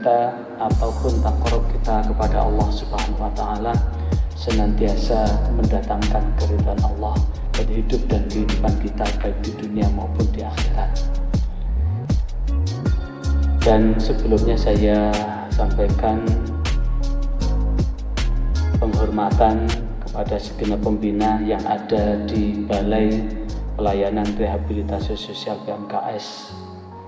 kita ataupun takarrub kita kepada Allah Subhanahu wa taala senantiasa mendatangkan keridhaan Allah pada hidup dan kehidupan kita baik di dunia maupun di akhirat. Dan sebelumnya saya sampaikan penghormatan kepada segenap pembina yang ada di Balai Pelayanan Rehabilitasi Sosial PMKS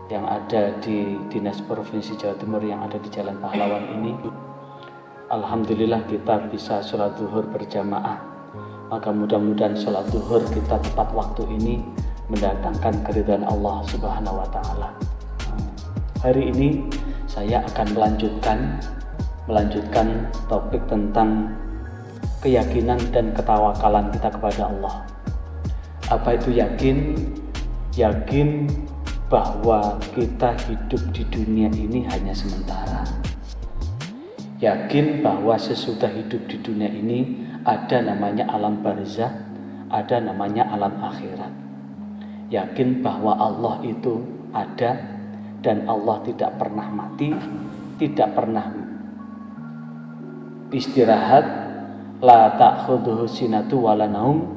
yang ada di Dinas Provinsi Jawa Timur yang ada di Jalan Pahlawan ini. Alhamdulillah kita bisa sholat zuhur berjamaah. Maka mudah-mudahan sholat zuhur kita tepat waktu ini mendatangkan keridhaan Allah Subhanahu wa taala. Hari ini saya akan melanjutkan topik tentang keyakinan dan ketawakalan kita kepada Allah. Apa itu yakin? Yakin bahwa kita hidup di dunia ini hanya sementara. Yakin bahwa sesudah hidup di dunia ini ada namanya alam barzakh, ada namanya alam akhirat. Yakin bahwa Allah itu ada dan Allah tidak pernah mati, tidak pernah istirahat, la ta'khudhuhu sinatu wala naum.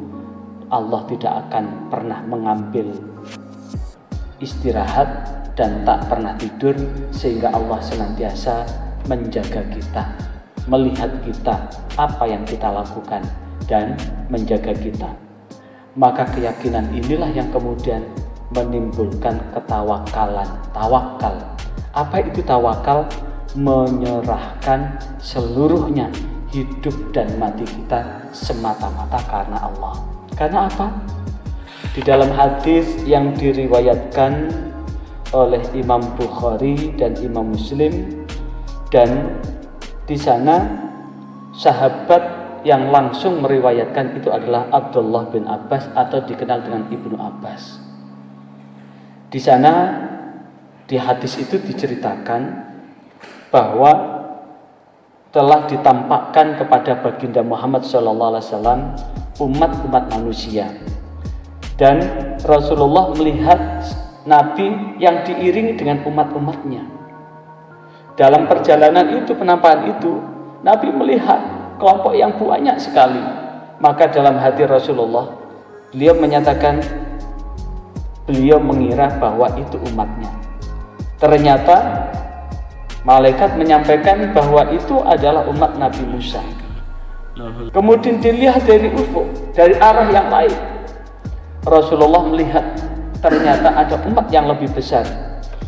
Allah tidak akan pernah mengambil istirahat dan tak pernah tidur, sehingga Allah senantiasa menjaga kita, melihat kita apa yang kita lakukan dan menjaga kita. Maka keyakinan inilah yang kemudian menimbulkan ketawakalan. Tawakal. Apa itu tawakal? Menyerahkan seluruhnya hidup dan mati kita semata-mata karena Allah. Karena apa? Di dalam hadis yang diriwayatkan oleh Imam Bukhari dan Imam Muslim, dan di sana sahabat yang langsung meriwayatkan itu adalah Abdullah bin Abbas atau dikenal dengan Ibnu Abbas. Di sana di hadis itu diceritakan bahwa telah ditampakkan kepada baginda Muhammad SAW umat-umat manusia. Dan Rasulullah melihat Nabi yang diiringi dengan umat-umatnya. Dalam perjalanan itu, penampakan itu, Nabi melihat kelompok yang banyak sekali. Maka dalam hati Rasulullah, beliau menyatakan, beliau mengira bahwa itu umatnya. Ternyata malaikat menyampaikan bahwa itu adalah umat Nabi Musa. Kemudian dilihat dari ufuk, dari arah yang lain. Rasulullah melihat ternyata ada umat yang lebih besar.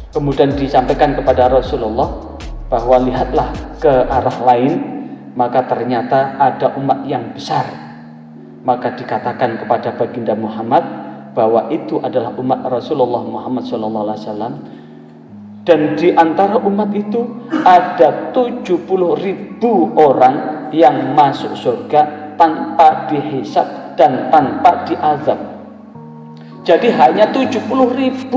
Kemudian disampaikan kepada Rasulullah bahwa lihatlah ke arah lain, maka ternyata ada umat yang besar. Maka dikatakan kepada baginda Muhammad bahwa itu adalah umat Rasulullah Muhammad SAW. Dan di antara umat itu ada 70.000 orang yang masuk surga tanpa dihisab dan tanpa diazab. Jadi hanya 70.000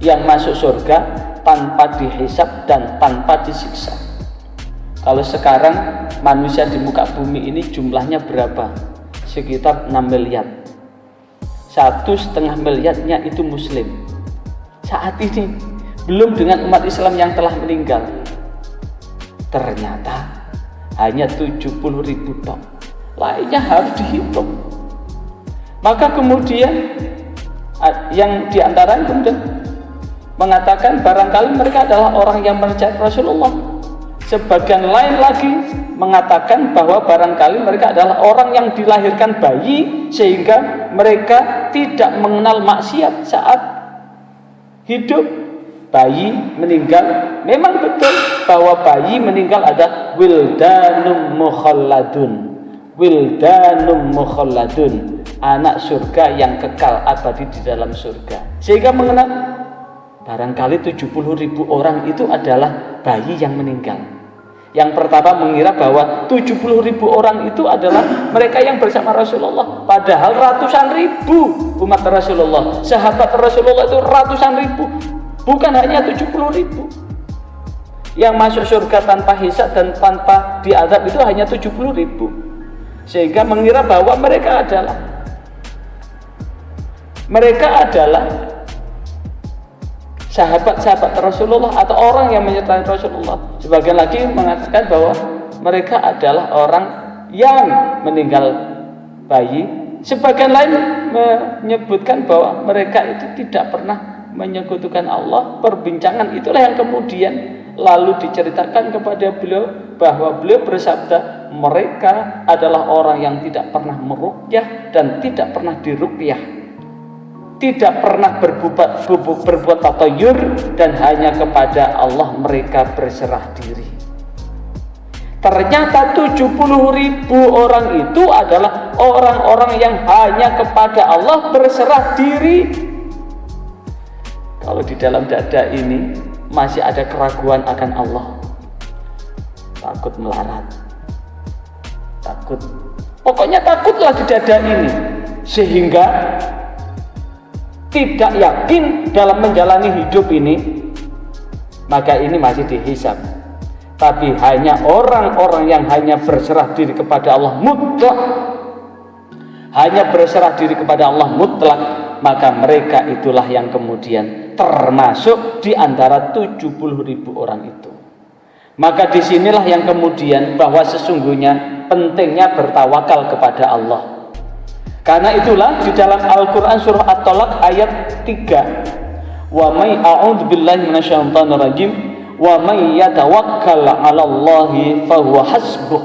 yang masuk surga tanpa dihisab dan tanpa disiksa. Kalau sekarang manusia di muka bumi ini jumlahnya berapa? Sekitar 6 miliar. 1,5 miliarnya itu muslim. Saat ini belum dengan umat Islam yang telah meninggal. Ternyata hanya 70.000 tok. Lainnya harus dihitung. Maka kemudian yang diantara kemudian mengatakan barangkali mereka adalah orang yang percaya Rasulullah. Sebagian lain lagi mengatakan bahwa barangkali mereka adalah orang yang dilahirkan bayi sehingga mereka tidak mengenal maksiat saat hidup. Bayi meninggal, memang betul bahwa bayi meninggal ada wildanum mukhalladun, anak surga yang kekal abadi di dalam surga. Sehingga mengenal barangkali 70.000 orang itu adalah bayi yang meninggal. Yang pertama mengira bahwa 70.000 orang itu adalah mereka yang bersama Rasulullah. Padahal ratusan ribu umat Rasulullah, sahabat Rasulullah itu ratusan ribu, bukan hanya 70.000. Yang masuk surga tanpa hisab dan tanpa diazab itu hanya 70.000. Sehingga mengira bahwa mereka adalah sahabat-sahabat Rasulullah atau orang yang menyertai Rasulullah. Sebagian lagi mengatakan bahwa mereka adalah orang yang meninggal bayi. Sebagian lain menyebutkan bahwa mereka itu tidak pernah menyekutukan Allah. Perbincangan itulah yang kemudian lalu diceritakan kepada beliau bahwa beliau bersabda, mereka adalah orang yang tidak pernah meruqyah dan tidak pernah diruqyah, tidak pernah berbuat tatayur, dan hanya kepada Allah mereka berserah diri. Ternyata 70.000 orang itu adalah orang-orang yang hanya kepada Allah berserah diri. Kalau di dalam dada ini masih ada keraguan akan Allah, takut melarat, pokoknya takutlah di dada ini, sehingga tidak yakin dalam menjalani hidup ini, maka ini masih dihisab. Tapi hanya orang-orang yang hanya berserah diri kepada Allah mutlak, hanya berserah diri kepada Allah mutlak, maka mereka itulah yang kemudian termasuk di antara 70.000 orang itu. Maka disinilah yang kemudian bahwa sesungguhnya pentingnya bertawakal kepada Allah. Karena itulah di dalam Al-Quran surah At-Talaq ayat 3, wa may a'udzu billahi minasyaitonir rajim wa may yatawakkal 'alallahi fahuwa hasbuh.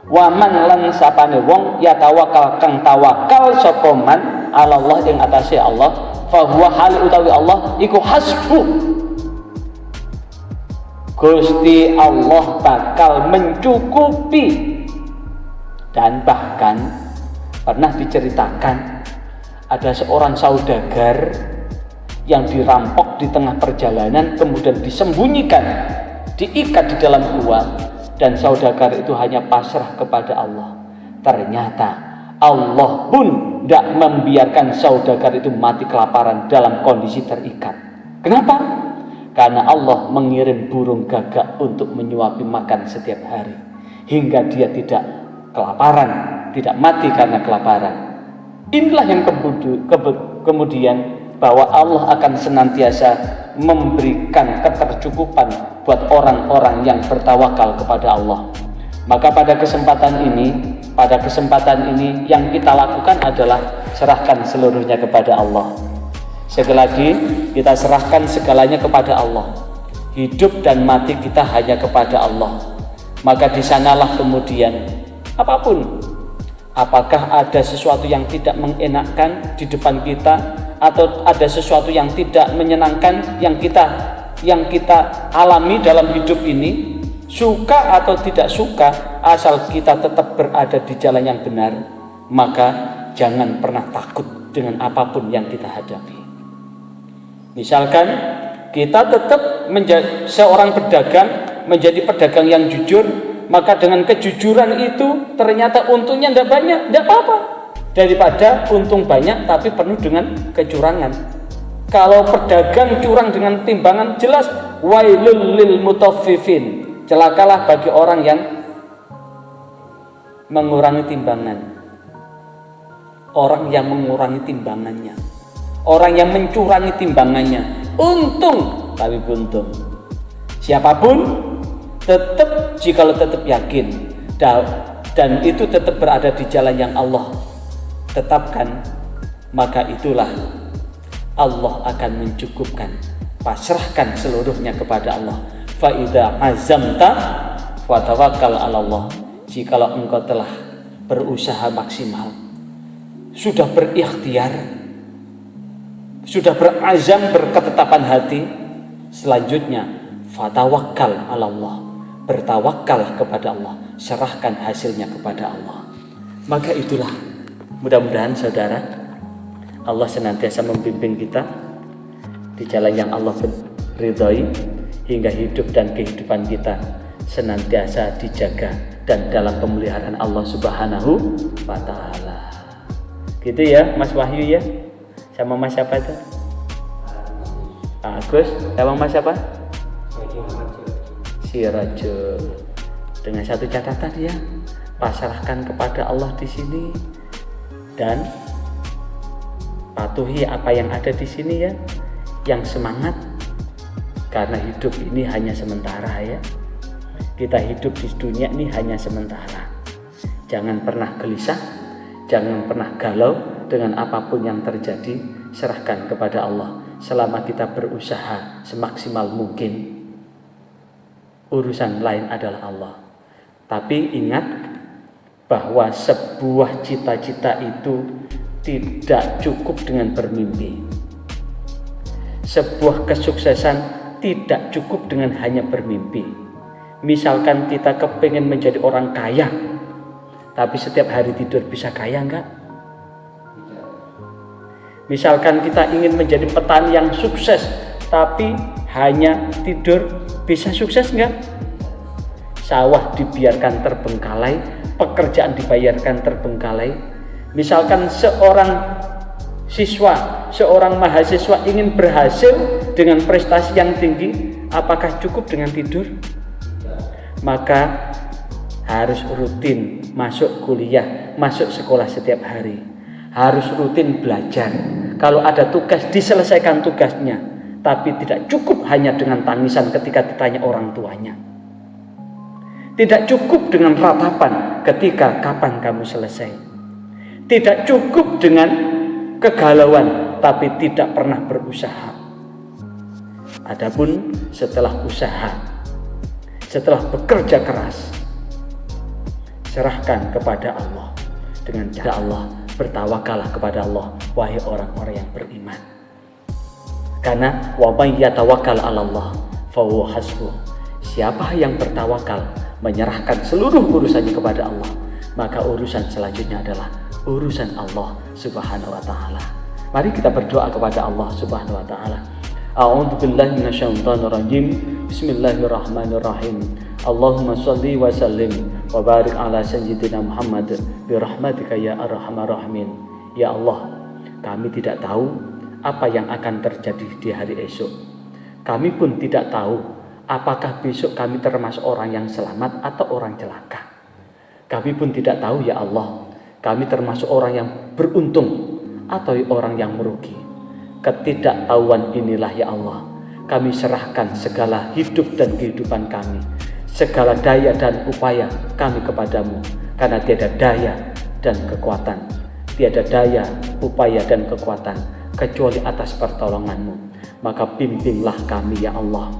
Wa man lan sapane wong yatawakkal kang tawakal sapa man 'alallah ing atase Allah, fahuwa hal utawi Allah iku hasbuh. Gusti Allah bakal mencukupi. Dan bahkan pernah diceritakan ada seorang saudagar yang dirampok di tengah perjalanan, kemudian disembunyikan, diikat di dalam gua, dan saudagar itu hanya pasrah kepada Allah. Ternyata Allah pun tidak membiarkan saudagar itu mati kelaparan dalam kondisi terikat. Kenapa? Karena Allah mengirim burung gagak untuk menyuapi makan setiap hari, hingga dia tidak kelaparan, tidak mati karena kelaparan. Inilah yang kemudian bahwa Allah akan senantiasa memberikan ketercukupan buat orang-orang yang bertawakal kepada Allah. Maka pada kesempatan ini yang kita lakukan adalah serahkan seluruhnya kepada Allah. Sekali lagi, kita serahkan segalanya kepada Allah. Hidup dan mati kita hanya kepada Allah. Maka di sanalah kemudian apapun, apakah ada sesuatu yang tidak mengenakkan di depan kita, atau ada sesuatu yang tidak menyenangkan yang kita alami dalam hidup ini, suka atau tidak suka, asal kita tetap berada di jalan yang benar, maka jangan pernah takut dengan apapun yang kita hadapi. Misalkan kita tetap menjadi seorang pedagang, menjadi pedagang yang jujur, maka dengan kejujuran itu ternyata untungnya tidak banyak, tidak apa-apa, daripada untung banyak tapi penuh dengan kecurangan. Kalau pedagang curang dengan timbangan, jelas wailul lil mutaffifin, celakalah bagi orang yang mengurangi timbangan, orang yang mengurangi timbangannya, orang yang mencurangi timbangannya. Untung tapi buntung. Siapapun tetap, jikalau tetap yakin dan itu tetap berada di jalan yang Allah tetapkan, maka itulah Allah akan mencukupkan. Pasrahkan seluruhnya kepada Allah. Fa idza azamta fatawakkal 'ala Allah. Jikalau engkau telah berusaha maksimal, sudah berikhtiar, sudah berazam, berketetapan hati, selanjutnya fatawakkal 'ala Allah. Bertawakal kepada Allah, serahkan hasilnya kepada Allah. Maka itulah, mudah-mudahan saudara, Allah senantiasa membimbing kita di jalan yang Allah ridhoi, hingga hidup dan kehidupan kita senantiasa dijaga dan dalam pemeliharaan Allah Subhanahu wa Ta'ala. Gitu ya Mas Wahyu ya, sama Mas siapa itu? Agus, sama Mas siapa? Sirajul. Dengan satu catatan ya, pasrahkan kepada Allah di sini dan patuhi apa yang ada di sini ya. yang semangat, karena hidup ini hanya sementara ya. Kita hidup di dunia ini hanya sementara. Jangan pernah gelisah, jangan pernah galau dengan apapun yang terjadi. Serahkan kepada Allah. Selama kita berusaha semaksimal mungkin, urusan lain adalah Allah. Tapi ingat bahwa sebuah cita-cita itu tidak cukup dengan bermimpi. Sebuah kesuksesan tidak cukup dengan hanya bermimpi. Misalkan kita kepengen menjadi orang kaya, tapi setiap hari tidur bisa kaya enggak? Misalkan kita ingin menjadi petani yang sukses, tapi hanya tidur bisa sukses enggak? Sawah dibiarkan terbengkalai, pekerjaan dibayarkan terbengkalai. Misalkan seorang siswa, seorang mahasiswa ingin berhasil dengan prestasi yang tinggi, apakah cukup dengan tidur? Maka harus rutin masuk kuliah, masuk sekolah setiap hari. Harus rutin belajar. Kalau ada tugas, diselesaikan tugasnya. Tapi tidak cukup hanya dengan tangisan ketika ditanya orang tuanya. Tidak cukup dengan ratapan ketika kapan kamu selesai. Tidak cukup dengan kegalauan, tapi tidak pernah berusaha. Adapun setelah usaha, setelah bekerja keras, serahkan kepada Allah. Dengan cara Allah, bertawakallah kepada Allah, wahai orang-orang yang beriman. Karena wa may yatawakkal 'alallah fa huwa hasbuh. Siapa yang bertawakal, menyerahkan seluruh urusannya kepada Allah, maka urusan selanjutnya adalah urusan Allah Subhanahu wa taala. Mari kita berdoa kepada Allah Subhanahu wa taala. A'udzubillahi minasyaitonir rajim. Bismillahirrahmanirrahim. Allahumma shalli wa sallim wa barik ala sayyidina Muhammad bi rahmatika ya arhamar rahimin. Ya Allah, kami tidak tahu apa yang akan terjadi di hari esok. Kami pun tidak tahu apakah besok kami termasuk orang yang selamat atau orang celaka. Kami pun tidak tahu ya Allah, kami termasuk orang yang beruntung atau orang yang merugi. Ketidaktahuan inilah ya Allah, kami serahkan segala hidup dan kehidupan kami, segala daya dan upaya kami kepadamu. Karena tiada daya dan kekuatan, tiada daya, upaya dan kekuatan kecuali atas pertolonganmu. Maka bimbinglah kami ya Allah,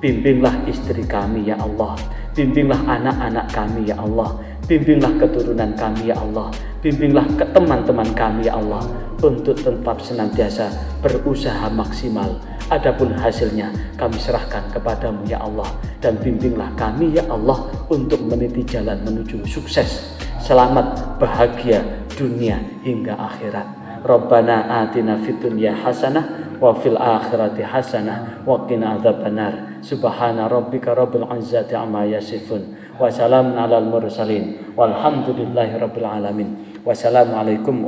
bimbinglah istri kami ya Allah, bimbinglah anak-anak kami ya Allah, bimbinglah keturunan kami ya Allah, bimbinglah ke teman-teman kami ya Allah, untuk tetap senantiasa berusaha maksimal. Adapun hasilnya kami serahkan kepadamu ya Allah, dan bimbinglah kami ya Allah untuk meniti jalan menuju sukses, selamat, bahagia dunia hingga akhirat. Rabbana atina fid dunya hasanah wa fil akhirati hasanah wa qina adzabannar. Subhana rabbika rabbil izzati amma yasifun wa salamun alal mursalin walhamdulillahi rabbil alamin. Wassalamualaikum warahmatullahi